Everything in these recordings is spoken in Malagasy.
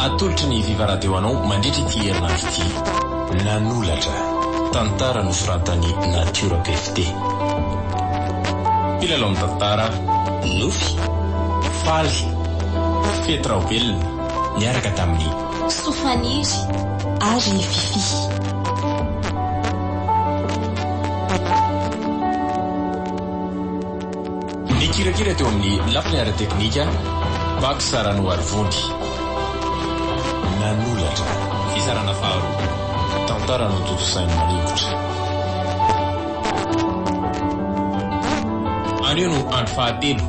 atolotry ny vivaradeo anao mandritra ity herinandro ity nanolatra tantara nosoratany Nature PFT. Mpilalao amin'ny tantara nofy faly fetraobelona niaraka tamin'ny sofaniry ary fifi. Nikirakira teo amin'ny lafiny ara-teknika Bak Sarano Arvondy. Nanolatra fizarana faharoa tantara no totosainy manikotra. Anio no andro fahatelo.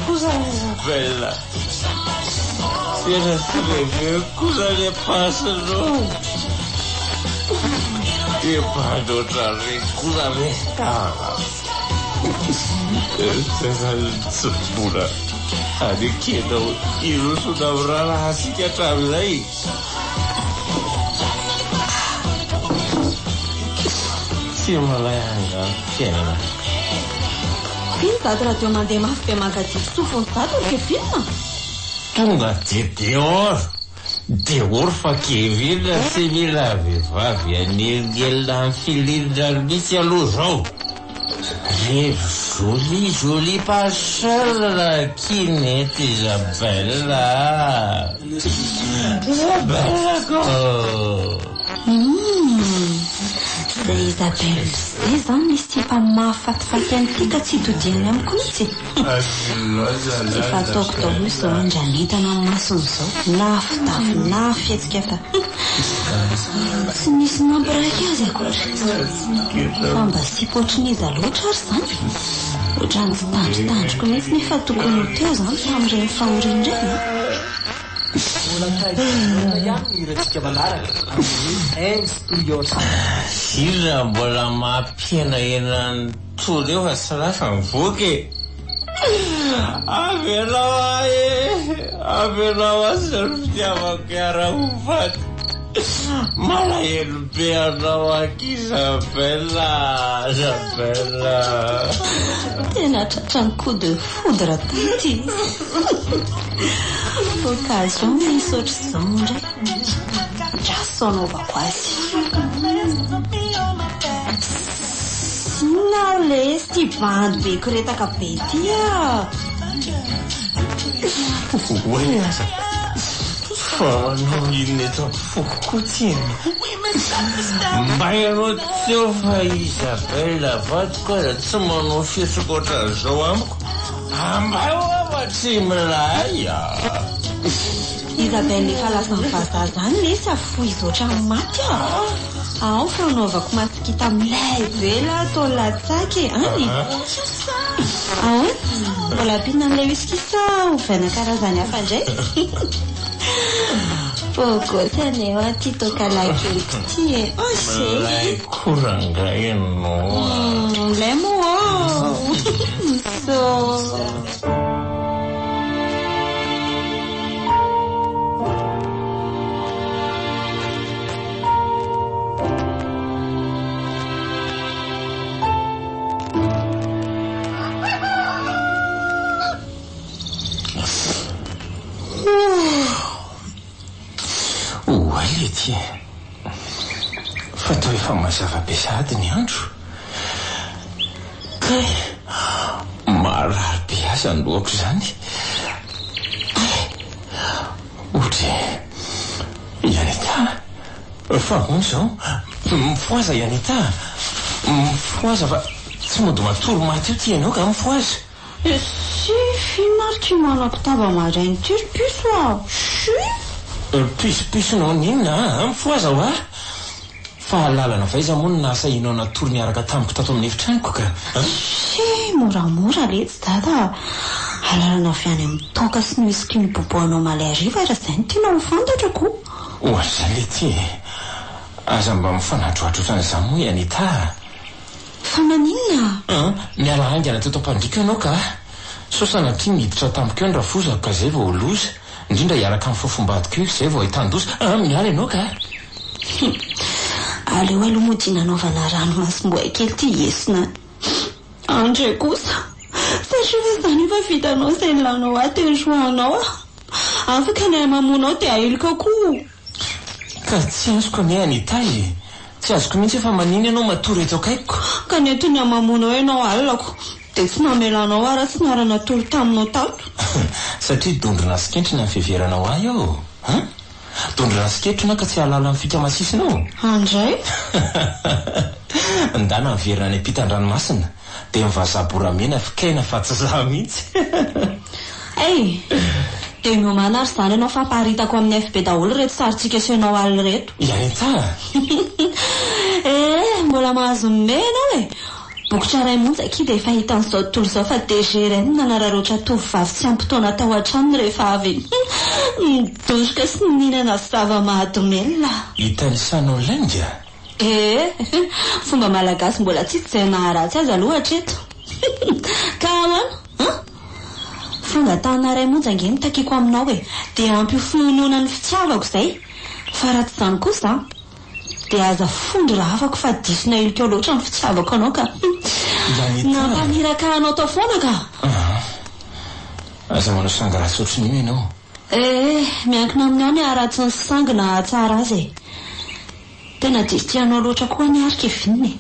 Cosa bella. Era sarebbe cosa ne passano. E vado tra le cosa ne pura. Ani chiedo io su da urala si che tra lei. Sì, ma lei anga piena. Pinta tratto una dema pe magazin sufontato che film? Tunga Deor fa che veda se mi lavi va via nel filir d'arbizia l'uso. Joli pascella chinette Isabella. Isabella go. Isabel, zany misy tsy efa mahafatifaty an'ity tsy todiany amiko mihitsy. Efa ataoko daholo izao andranetana amin'ny masony izao na fitafy na fihetsika fa tsy misy mampiraiky azy akoatra. Fa mba sy potriniza loatra ary zany. Ohatrany tsy tandrotandroko mihitsy nefa tokony ho teo zany tamin'ireny fahoriana ireny. Ila mbola mampiena enany toleo fa sy rafa mivoky. Avenao azy fitiavako ara-hofaty. Malahelo be anao aky Isabella. Tena tratrany coup de foudre taty. Occasion misy ohatr'izao ndray. Draso anaovako azy. Na le sy bandy be koretaka be ty a. Oi aza. Fa anao ino eto foko kotiany. Mba ianao teo fa Isabella vadiko aza tsy manao fiatroko ohatran'izao amiko. Ambay oa tsy milay a. Isabelle efa lasa mivaza zany le sy afoy izy ohatrany maty a. Ao fanaovako masikita milay be la atao latsaky any. Ao mbola ampina an'ilay whisky sa ovaina karazany hafa indray. Pogotany eo aty toka lakeliko ty e. Milay koranga ianao. Lay moa. So Lety fa toa efa mazava be sady ny andro ka marary be azy andohako zany. Ohatra Yanita fa hono zao mifoaza Yanita mifoaza fa tsy mody matoro maty io ty ianao ka mifoaza. si finarky manako taba marainy tiry piso a. Piso-pisonao ninona mifoaza ho a fa lalana faiza moa no nasa inao natoro niaraka tamiko tato amin'ny efitraniko ka. Moramora letsy dada. Alalana avy any amin'ny toka sy ny whisky ny boboanao malay ariva raha izay ny tianao mifantatrako. Ohatra lety aza mba mifanatrohatro ohatran'izany moa Yanita. Fa maninona? Miala haingana teto ampandrika ianao ka so sanatria miditra tamiko eo ny rafozako ka zay vao loza indrindra hiaraka amin'ny fofombadiko io zay vao hitandosa miala ianao ka. aleo aloha modina anaovana rano masimboay kely ty esina andre kosa satria zany efa vitanao izay nilanao aty joanao afaka ny mamonao dia ailika koa ka tsy azoko ny Anita tsy azoko mihitsy efa maniny ianao matory eto akaiko ka ny antony mamonao ianao alako dia tsy namelanao ara tsy narana tolo taminao tato satria dondrona sikentrina ny fiheveranao ahy ao dondrona sikentrina ka tsy halala amin'ny fika masisinao andray ndana miverina ny ampitan-dranomasina dia mivazaboramena fikaina fa tsy zaho mihitsy dia miomana ary zany ianao fampaharitako amin'ny FB daholo reto saritsika senao aly reto Anita mbola mahazo mena bokotra ray monjaka dia efa hitan'izao tontolo izao fa DGRN nanararoatra tovovavy tsy ampitoana tao an-tranony rehefa avy midosika sy ninana zava-mahadomelona hitanisanao lainga fomba malagasy mbola tsy izay naharatsy azy aloha hatreto ka ahoana fonga tana ray monja nge mitakiko aminao dia ampy finonoana ny fitiavako izay fa raha tsy izany kosa dia aza fondro raha afako fa disina ilika loatra ny fitiavako anao ka nampaniraka anao tao foana ka aza manao sanga raha sotriny ianao miankina amin'ny ao ny aratsy ny sangina tsara azy tena distianao loatra koa ny arika evininy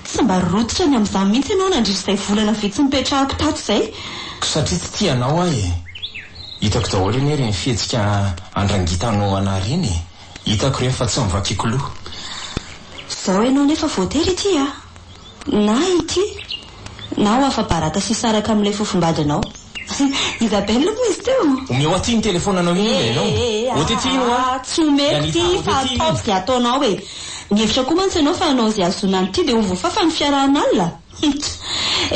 tsy mba rototra ny amin'izany mihitsy ianao nandrisy izay volana vitsy mipetrahako tato izay satria tsy tianao ahy hitako daholo eny ery ny fihetsika andrangitanao anary iny hitako rehefa tsy mivakiko loha izao ianao nefa voatery ity na ity na ho afa-baraka sy saraka amin'ilay fofombadinao Isabelle moa izy teo omeo aty ny telefonanao iny ianao oty ino tsy omeko ty fa ataovy izay ataonao mihevitra koa mantsy ianao fa anao izay azonany ity dia ho voafafa ny fiarahan'alina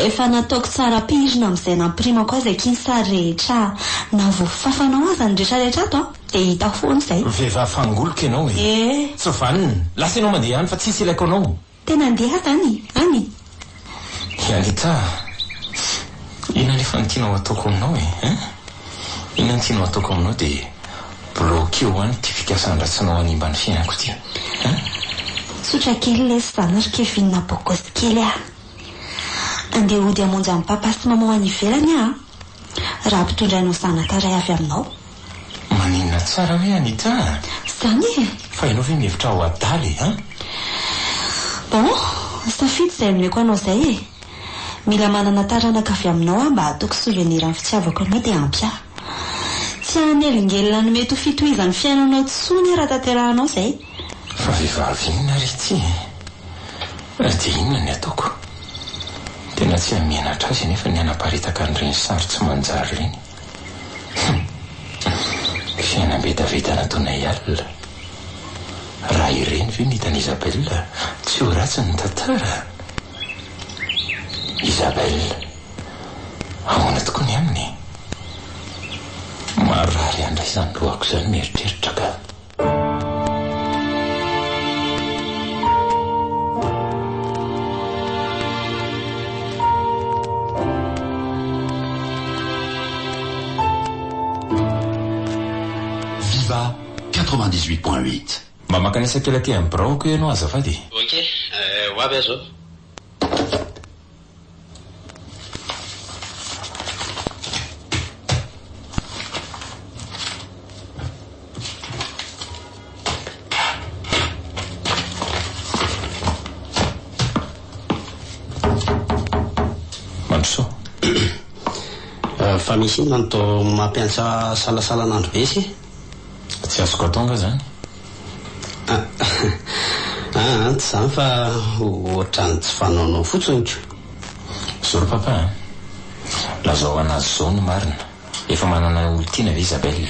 efa nataoko tsara pirina amin'izay nampirimako azy akiny sary rehetra na voafafanao aza ny rehetrarehetra ato dia hita foana izay vehivavy fangoloka ianao tsy vanina lasa ianao mandeha any fa tsisy ilaiko anao tena andeha zany any Anita ina nefa ny tianao ataoko aminao ina ny tianao ataoko aminao dia blokeo any ty fikasandratsinao animba ny fiainako ty sotra kely lesy zany ary kevinina bokosy kely andeha ody amonjy amin'ny papa sy mama any ivelany raha mpitondrainao zanaka ray avy aminao maninona tsara hoe Anita zany fa ianao ve mihevitra ho adaly bon safidy izay nomeko anao izay mila manana taranaka avy aminao mba ataoko souvenir amin'ny fitiavako anao dia ampy tsy hanelingelina no mety ho fitohizan'ny fiainanao tsony raha tanterahanao izay fa vehivavy inona ry ty dia inona ny ataoko tena tsy hamianatra azy nefa ny anaparitaka an'ireny sary tsy manjary reny fiainam-betaveta nataonay alina raha ireny ve nitany Isabelle tsy ho ratsy ny tantara Isabelle ahoana tokoa ny aminy marary andray izany lohako izany mieritreritra ka Viva 98.8 mba makanisa kely aty amin'ny braoko ianao azafady ok ho avy azo mandroso fa misy iny nanto mampiansa salasalan'andro be sy tsy azoko atonga zany tsy zany fa ohatrany tsy fanaonao fotsiny ko zoro papa lazao anazy zao no marina efa manana olo-tiana ve Isabelle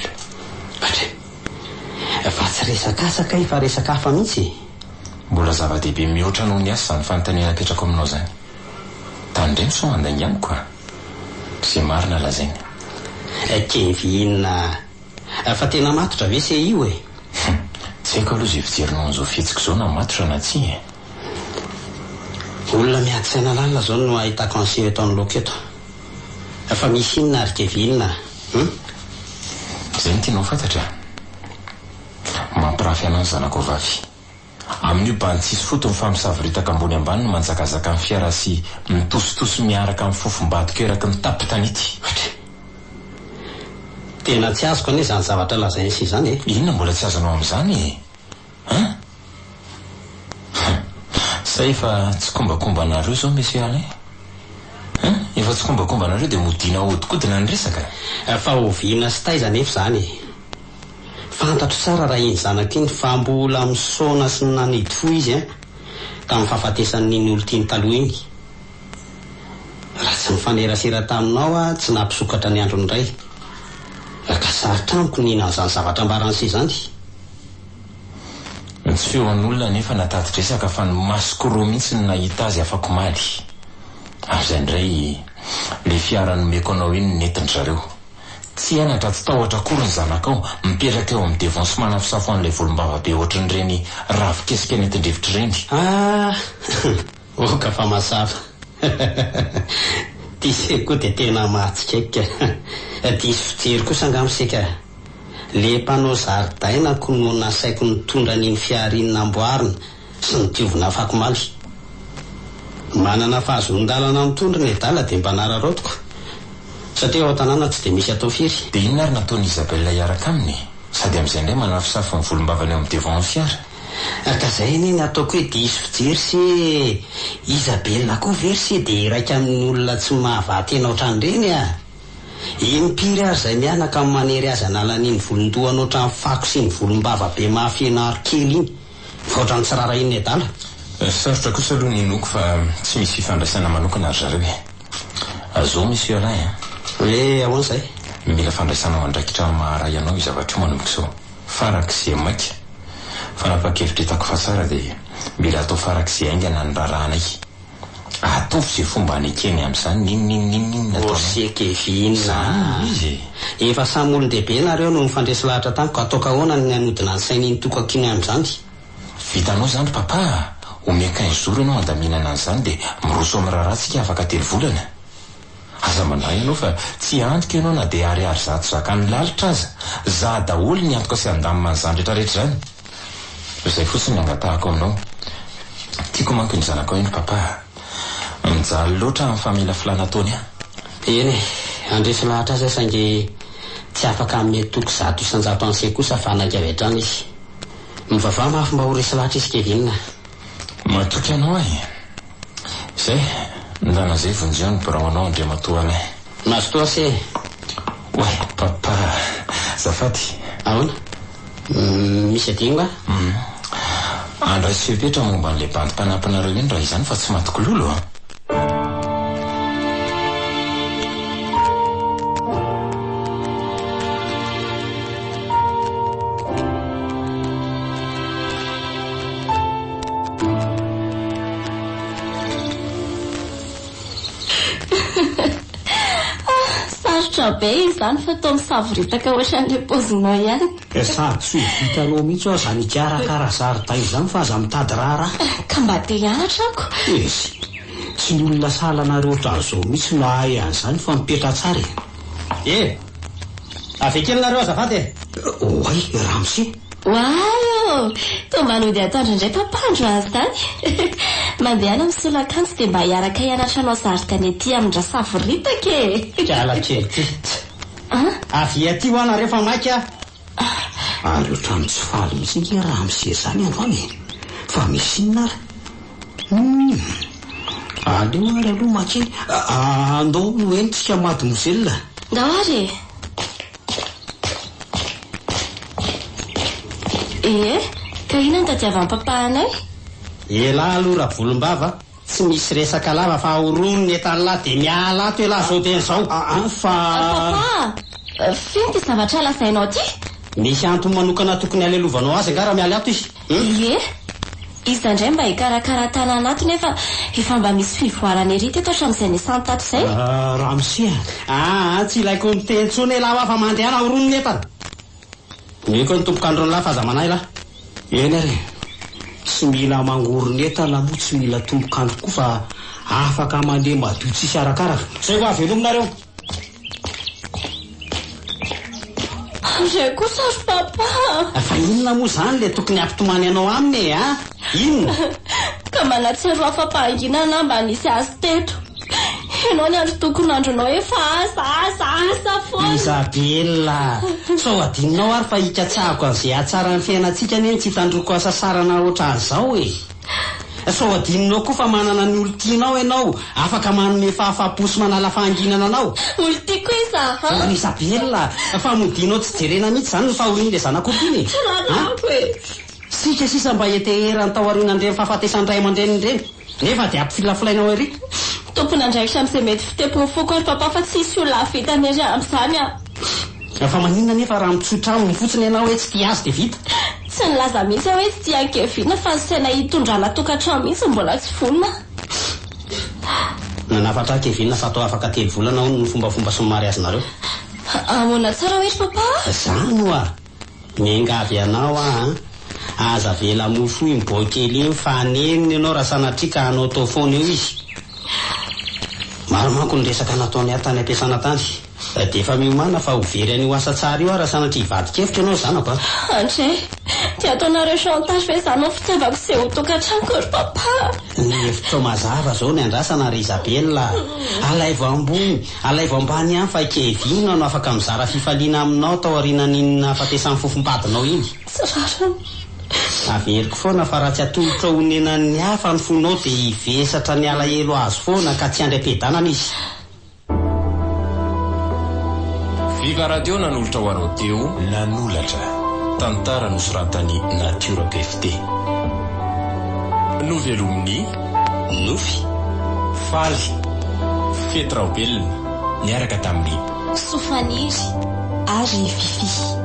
atre fa tsy resakasaka fa resaka hafa mihitsy mbola zava-dehibe mihoatra noho ny asa zany fanontaniana ketrako aminao zany tandreny so andaingy amiko zay marina lazainy kevinina fa tena matotra ve se io tsy haiko aloha zay fijerinao an'izao fihetsika zao na matotra na tsy olona miady saina lalina zao no ahitako an'seho eto amin'ny loketo fa misy inona ary kevinina zay ny tianao fantatra mampirafy anazy zanako vavy Amin'io bantsisy fotony fa misavoritaka ambony ambany no manjakazaka amin'ny fiara sy mitositosy miaraka amin'ny fofombadika eraky ny tapitanity. Tena tsy azoko ane zany zavatra lazainy sy zany e. Inona mbola tsy azonao amin'izany Sa efa tsy kombakombanareo zao monsieur Alain? Efa tsy kombakombanareo dia modina hodikodina ny resaka. Fa oviana sy taizana efa zany. Fantatro tsara raha iny zanako iny fa mbola misaona sy nanidy fo izy tamin'ny fahafatesan'iny olo tiany taloha iny. Raha tsy mifanerasera taminao tsy nampisokatra ny androny iray. Ka sarotra amiko nina an'izany zavatra mbaran'isy zany. Tsy feon'olona nefa natati-dresaka fa ny masokoro mihitsy ny nahita azy afako maly. Amin'izay indray le fiara nomeko anao iny netiny zareo. Tsy hianatra tsy tahotra akory ny zanakao mipetraka eo amin'ny devance manafisafoan'ilay volombava be ohatran'ireny ravikesika nentin-drivotry ireny. Oka fa masava. Tisy koa dia tena mahatsikeka. Diso fijery kosa angamsika. Le mpanao zaridainako no nasaiko nitondra n'iny fiara iny namboarina sy nitiovina afako maly. Manana fahazon-dalana mitondra ny dala dia mba nararotiko. Satria ao tanàna tsy dia misy atao firy. Dia inona ary nataony Isabelle hiaraka aminy? Sady amin'izay indray manafisafo ny volombavany eo amin'ny devant fiara. Ka izay iny ataoko hoe diso fijery sy Isabelle koa very sy dia raika amin'ny olona tsy mahavaty anao ohatran'ireny impiry ary izay mianaka amin'ny manery azy analan'iny volondohany ohatran'ny fako sy ny volombava be mahafianaro kely iny. Fa ohatran'ny tsy rara iny adala. Sarotra kosa aloha ny noko fa tsy misy fifandraisana manokana ry zareo Azao monsieur Alain hoe ahoana izay? Mila fandraisana ao andraikitra maharay anao io zavatra io manomboka izao. Farak'izay maika. Fa napakevitra hitako fa tsara dia mila atao farak'izay aingana ny raranay. Ataovy izay fomba anekeny amin'izany ninninninninninna natao. Osekevina. Izy. Efa samy olon-dehibe nareo no mifandresy lahatra tamiko ataoko ahoana ny anodina ny sainy nitokako iny amin'izany. Vitanao zany papa. Ome 15 jours ianao andaminana an'izany dia miroso amin'ny raharantsika afaka 3 volana. Aza mandray ianao fa tsy antoka ianao na dia ariary zato zakany lalitra aza. Za daholo ny antoka sy andamina an'izany rehetrarehetra zany. Izay fotsiny angatahako aminao. Tiako manko ny zanako iny papa. Mijaly loatra amin'ny famila filana taony Eny andresy lahatra aza saingy tsy afaka amin'ny toko 100 isan-jato an'izay kosa fa anakavy hatrany izy. Mivavah mafy mba ho resy lahatra izy Kevinina. Matoky anao Izay ndana zay vonjeo ny biraonao Andriamatoa anay. Mazotoa se. Oe papa zafady. Ahoana? Misy adingo andray sy fepetra momba an'ilay bandim-panampanareo iny raha izany fa tsy matoko lolo Be izany fa toa misavoritaka ohatran'ilay pozinao ihany. Sady sy vitanao mihitsy aho zany ikarakara zaridaina izany fa aza mitady rara. Ka mba te hianatra ako. Tsy ny olona salanareo ohatran'izao mihitsy mahay an'izany fa mipetra tsara. Avekely nareo azafady oay Ramsy. Wow, toa manody atandro indray pampandro azy zany. Mandehana misolakantsy dia mba hiaraka hianatra anao zaridaina ety amindra savoritaka Kiala kely ty. Avy aty ho ana rehefa maika. Ary ohatrany tsy faly mihitsy ny Ramsy zany androany. Fa misy inona ary? Aleo ary aloha makely. Andao no entsika mademoiselle. Ndao ary. Ka inona ny tadiavan'ny papa anay? Ela aloha raha volombava tsy misy resaka lava fa ahoron'ny entany lahy dia miala ato elahy zao tena izao. Fa papa, fino ty zavatra lazainao ty? Misy antony manokana tokony alelovanao azy angara miala ato izy. Izy indray mba hikarakara tanana ato nefa efa mba misy fivoarana ery teto hatramin'izay nisany tato izay. Ramsy tsy ilaiko miteny intsony elahy fa mandehana ahoron'ny entana. Miko ny tompokandro ny lahy fa aza manahy lahy. Eny ary. Tsy mila mangorona entana moa tsy mila tompokandro koa fa afaka mandeha madio tsisy arakaraka. Zay ho avelomnareo. Andray kosa ry papa. Fa inona moa zany le tokony ampitomany anao aminy a? Inona? Ka manatsiro afa-pahanginana mba nisy azy teto. Ianao ny andro tokony andronao efa asa foana. Isabella, sao adinonao ary fa hikatsahako an'izay atsara ny fiainantsika neny tsy hitandroko asa sarana ohatran'izao e. Sao adinonao koa fa manana ny olo tianao ianao, afaka manome fahafapo sy manala fahanginana anao. Olo tiako iza Isabella, fa modinao tsy jerena mihitsy zany ny fahorian'ilay zanak'olony. Ranako e. Sika sisa mba heteherany tao aorianan'ireny fahafatesany ray aman-dreny ireny, nefa dia ampifilafilainao ery. Tompony andraikitra amin'izay mety fitepony foko ry papa fa tsisy olona vitany ery amin'izany a. Fa maninona nefa raha mitsotra aminy fotsiny ianao hoe tsy tia azy dia vita. Tsy nilaza mihitsy hoe tsy tia Kevina fa saina hitondrana tokantrano mihitsy mbola tsy vonona. Nanafatra Kevina fa atao afaka 3 volana ny fombafomba somary azonareo. Ahoana tsara hoe ry papa? Zano a, miangavy anao aza vela mofo miboaka kely iny fa aneniny ianao raha sanatria ka anao tao foana eo izy. Maro manko ny resaka nataony ary tany ampiasana tany. Dia efa miomana fa ho very an'io asa tsara io raha sanatria hivadikevitra ianao zanako. Andray, dia ataonareo chantage ve zanao fitiavako izay ho tokantranoko ry papa? Ny hevitra mazava zao ny andrasana ry Isabella. Alaivo ambony, alaivo ambany ihany fa Kevina no afaka mizara fifaliana aminao tao aorianan'inona fahatesan'ny fofom-padinao iny. Tsy rarany. Averiko foana fa raha tsy atolotra honenan'ny hafa ny fonao dia hivesatra ny alahelo azy foana ka tsy andram-piadanana izy. Viva Radio nanolotra ho anao teo nanolatra tantara nosoratany Natiora PFT. Novelomin'ny nofy faly fetraobelona niaraka tamin'ny Sofaniry ary Fifi.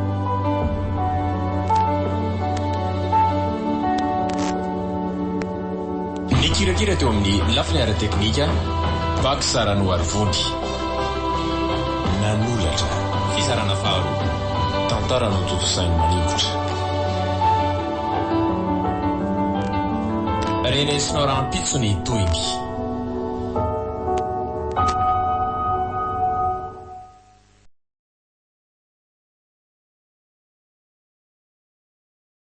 Kirakira teo amin'ny lafiny ara-teknika Baksara no Arvody. Nanolatra fisarana faharoa tantara no toto-sainy manimotra. Renesinao rahampitso ny toiny.